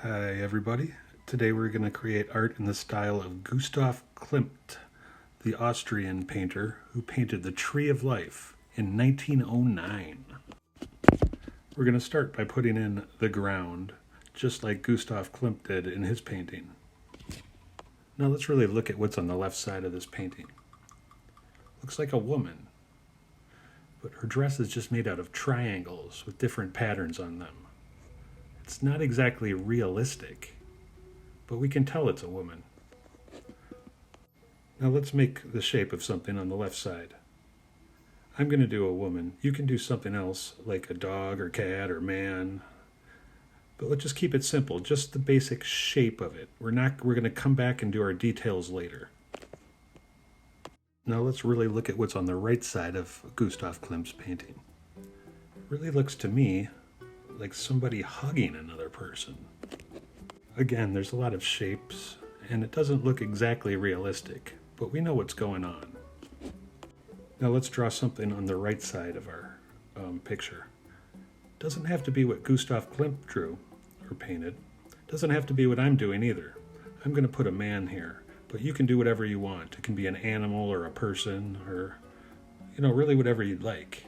Hi everybody. Today we're going to create art in the style of Gustav Klimt, the Austrian painter who painted the Tree of Life in 1909. We're going to start by putting in the ground, just like Gustav Klimt did in his painting. Now let's really look at what's on the left side of this painting. Looks like a woman, but her dress is just made out of triangles with different patterns on them. It's not exactly realistic, but we can tell it's a woman. Now let's make the shape of something on the left side. I'm going to do a woman. You can do something else like a dog or cat or man. But let's just keep it simple, just the basic shape of it. We're going to come back and do our details later. Now let's really look at what's on the right side of Gustav Klimt's painting. It really looks to me like somebody hugging another person. Again, there's a lot of shapes, and it doesn't look exactly realistic, but we know what's going on. Now let's draw something on the right side of our picture. Doesn't have to be what Gustav Klimt drew or painted. Doesn't have to be what I'm doing either. I'm going to put a man here, but you can do whatever you want. It can be an animal or a person or, really whatever you'd like.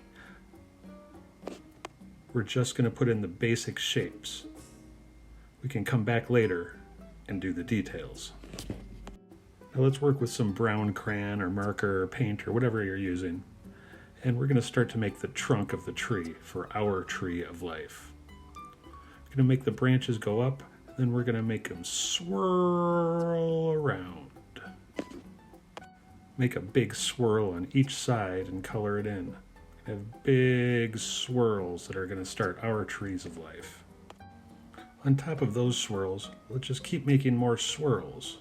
We're just going to put in the basic shapes. We can come back later and do the details. Now let's work with some brown crayon or marker or paint or whatever you're using. And we're going to start to make the trunk of the tree for our tree of life. We're going to make the branches go up, then we're going to make them swirl around. Make a big swirl on each side and color it in. Have big swirls that are going to start our trees of life. On top of those swirls, let's just keep making more swirls.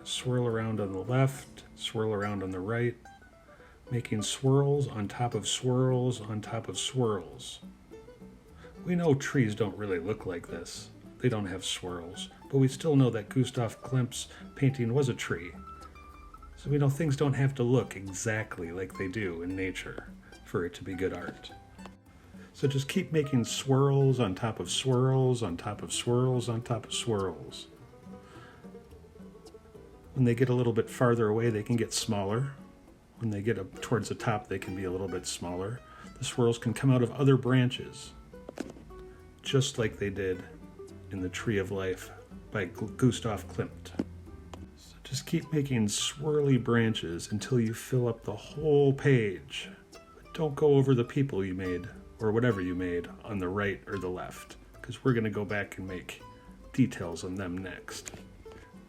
Swirl around on the left, swirl around on the right, making swirls on top of swirls on top of swirls. We know trees don't really look like this. They don't have swirls, but we still know that Gustav Klimt's painting was a tree. So we know things don't have to look exactly like they do in nature for it to be good art. So just keep making swirls on top of swirls on top of swirls on top of swirls. When they get a little bit farther away, they can get smaller. When they get up towards the top, they can be a little bit smaller. The swirls can come out of other branches, just like they did in the Tree of Life by Gustav Klimt. So just keep making swirly branches until you fill up the whole page. Don't go over the people you made, or whatever you made, on the right or the left, because we're going to go back and make details on them next.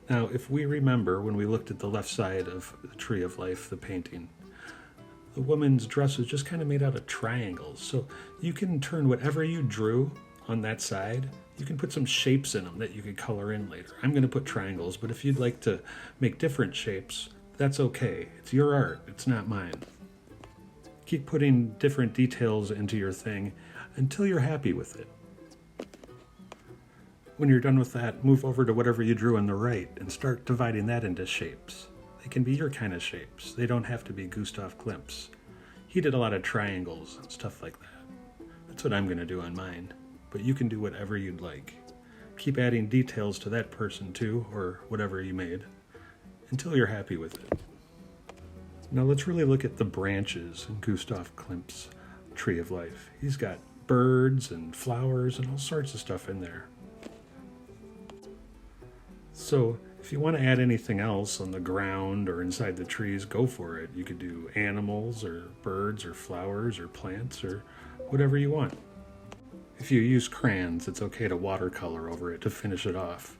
Now, if we remember when we looked at the left side of the Tree of Life, the painting, the woman's dress was just kind of made out of triangles. So you can turn whatever you drew on that side, you can put some shapes in them that you could color in later. I'm going to put triangles, but if you'd like to make different shapes, that's okay. It's your art, it's not mine. Keep putting different details into your thing until you're happy with it. When you're done with that, move over to whatever you drew on the right and start dividing that into shapes. They can be your kind of shapes. They don't have to be Gustav Klimt's. He did a lot of triangles and stuff like that. That's what I'm going to do on mine, but you can do whatever you'd like. Keep adding details to that person too, or whatever you made, until you're happy with it. Now let's really look at the branches in Gustav Klimt's Tree of Life. He's got birds and flowers and all sorts of stuff in there. So if you want to add anything else on the ground or inside the trees, go for it. You could do animals or birds or flowers or plants or whatever you want. If you use crayons, it's okay to watercolor over it to finish it off.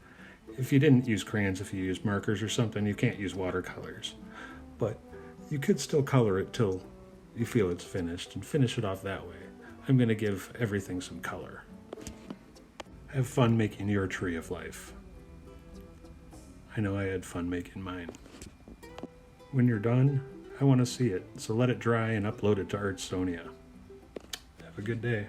If you didn't use crayons, if you used markers or something, you can't use watercolors. But you could still color it till you feel it's finished and finish it off that way. I'm going to give everything some color. Have fun making your Tree of Life. I know I had fun making mine. When you're done, I want to see it, so let it dry and upload it to Artsonia. Have a good day.